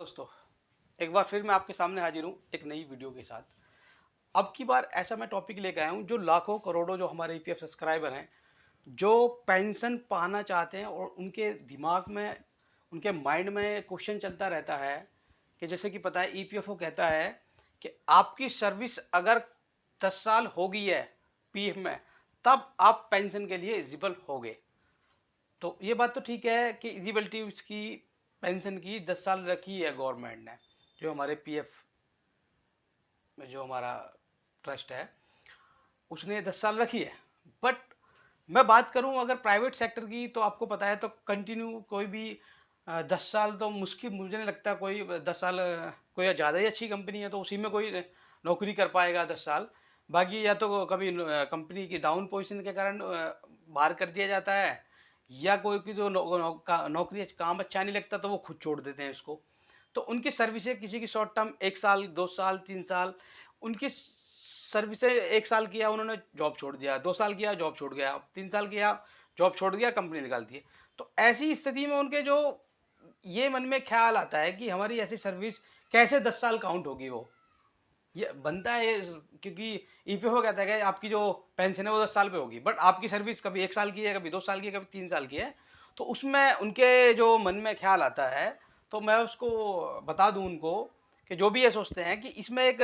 दोस्तों, एक बार फिर मैं आपके सामने हाजिर हूँ एक नई वीडियो के साथ। अब की बार ऐसा मैं टॉपिक लेकर आया हूँ जो लाखों करोड़ों जो हमारे ईपीएफ सब्सक्राइबर हैं, जो पेंशन पाना चाहते हैं और उनके दिमाग में, उनके माइंड में क्वेश्चन चलता रहता है कि जैसे कि पता है ईपीएफओ कहता है कि आपकी सर्विस अगर 10 साल हो गई है पीएफ में, तब आप पेंशन के लिए एलिजिबल होगे। तो ये बात तो ठीक है कि एलिजिबिलिटी उसकी पेंशन की 10 साल रखी है गवर्नमेंट ने, जो हमारे पीएफ में जो हमारा ट्रस्ट है उसने 10 साल रखी है। बट मैं बात करूं अगर प्राइवेट सेक्टर की, तो आपको पता है तो कंटिन्यू कोई भी 10 साल तो मुश्किल, मुझे नहीं लगता कोई 10 साल, कोई ज़्यादा ही अच्छी कंपनी है तो उसी में कोई नौकरी कर पाएगा 10 साल। बाकी या तो कभी कंपनी की डाउन पोजीशन के कारण बाहर कर दिया जाता है, या कोई की जो नौकरी काम अच्छा नहीं लगता तो वो खुद छोड़ देते हैं इसको। तो उनकी सर्विसेज किसी की शॉर्ट टर्म 1 साल 2 साल 3 साल, उनकी सर्विसेज 1 साल किया उन्होंने जॉब छोड़ दिया, 2 साल किया जॉब छोड़ गया, 3 साल किया जॉब छोड़ दिया, कंपनी निकाल दी। तो ऐसी स्थिति में उनके जो ये मन में ख्याल आता है कि हमारी ऐसी सर्विस कैसे 10 साल काउंट होगी, वो ये बनता है क्योंकि ईपीएफओ कहता है कि आपकी जो पेंशन है वो 10 साल पे होगी, बट आपकी सर्विस कभी 1 साल की है, कभी 2 साल की है, कभी 3 साल की है। तो उसमें उनके जो मन में ख्याल आता है, तो मैं उसको बता दूं उनको कि जो भी ये सोचते हैं कि इसमें एक,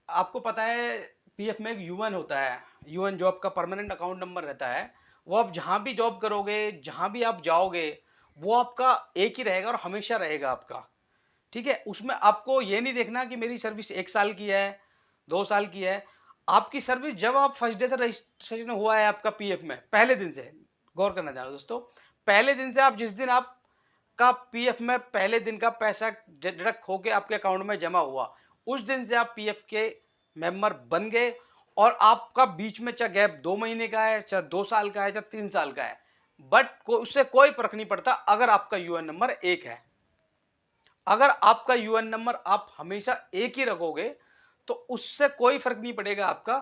आपको पता है पीएफ में एक यूएन होता है, यूएन जॉब का परमानेंट अकाउंट नंबर रहता है। वो आप जहां भी जॉब करोगे, जहां भी आप जाओगे, वो आपका एक ही रहेगा और हमेशा रहेगा आपका। ठीक है, उसमें आपको ये नहीं देखना कि मेरी सर्विस 1 साल की है, 2 साल की है। आपकी सर्विस जब आप फर्स्ट डे से रजिस्ट्रेशन हुआ है आपका पीएफ में, पहले दिन से, गौर करना चाहूँ दोस्तों, पहले दिन से आप जिस दिन आपका पीएफ में पहले दिन का पैसा डिडक्ट होके आपके अकाउंट में जमा हुआ, उस दिन से आप पीएफ के मेंबर बन गए। और आपका बीच में चाहे गैप 2 महीने का है, चाहे 2 साल का है, चाहे 3 साल का है, बट उससे कोई फर्क नहीं पड़ता अगर आपका यूएन नंबर एक है। अगर आपका यूएन नंबर आप हमेशा एक ही रखोगे तो उससे कोई फर्क नहीं पड़ेगा आपका,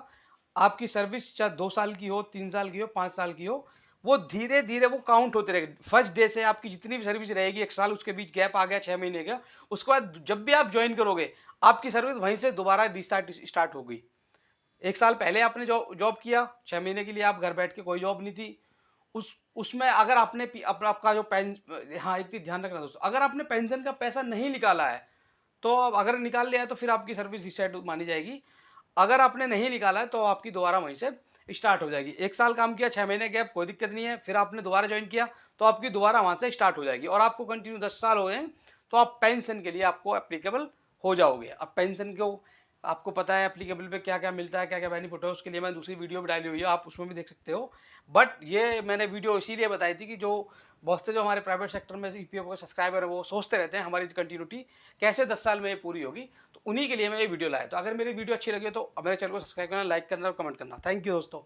आपकी सर्विस चाहे 2 साल की हो, 3 साल की हो, 5 साल की हो, वो धीरे धीरे वो काउंट होते रहेगी। फर्स्ट डे से आपकी जितनी भी सर्विस रहेगी, 1 साल उसके बीच गैप आ गया 6 महीने का, उसके बाद जब भी आप ज्वाइन करोगे आपकी सर्विस वहीं से दोबारा रिस्टार्ट स्टार्ट होगी। 1 साल पहले आपने जॉब किया, 6 महीने के लिए आप घर बैठ के, कोई जॉब नहीं थी, उसमें अगर आपने अपना आपका जो हाँ एक चीज ध्यान रखना दोस्तों, अगर आपने पेंशन का पैसा नहीं निकाला है, तो अब अगर निकाल लिया है तो फिर आपकी सर्विस रिसेट मानी जाएगी। अगर आपने नहीं निकाला है तो आपकी दोबारा वहीं से स्टार्ट हो जाएगी। 1 साल काम किया, 6 महीने गैप, कोई दिक्कत नहीं है, फिर आपने दोबारा ज्वाइन किया तो आपकी दोबारा वहां से स्टार्ट हो जाएगी और आपको कंटिन्यू 10 साल हो गए तो आप पेंशन के लिए आपको एप्लीकेबल हो जाओगे। अब पेंशन को आपको पता है एप्लीकेबल पे क्या क्या मिलता है, क्या क्या बेनिफिट है, उसके लिए मैं दूसरी वीडियो भी डाली हुई है, आप उसमें भी देख सकते हो। बट ये मैंने वीडियो इसीलिए बताई थी कि जो बहुत से जो हमारे प्राइवेट सेक्टर में ईपीएफ के सब्सक्राइबर है वो सोचते रहते हैं हमारी कंटिन्यूटी कैसे 10 साल में ये पूरी होगी, तो उन्हीं के लिए मैं ये वीडियो लाया। तो अगर मेरी वीडियो अच्छी लगी तो मेरे चैनल को सब्सक्राइब करना, लाइक करना और कमेंट करना। थैंक यू दोस्तों।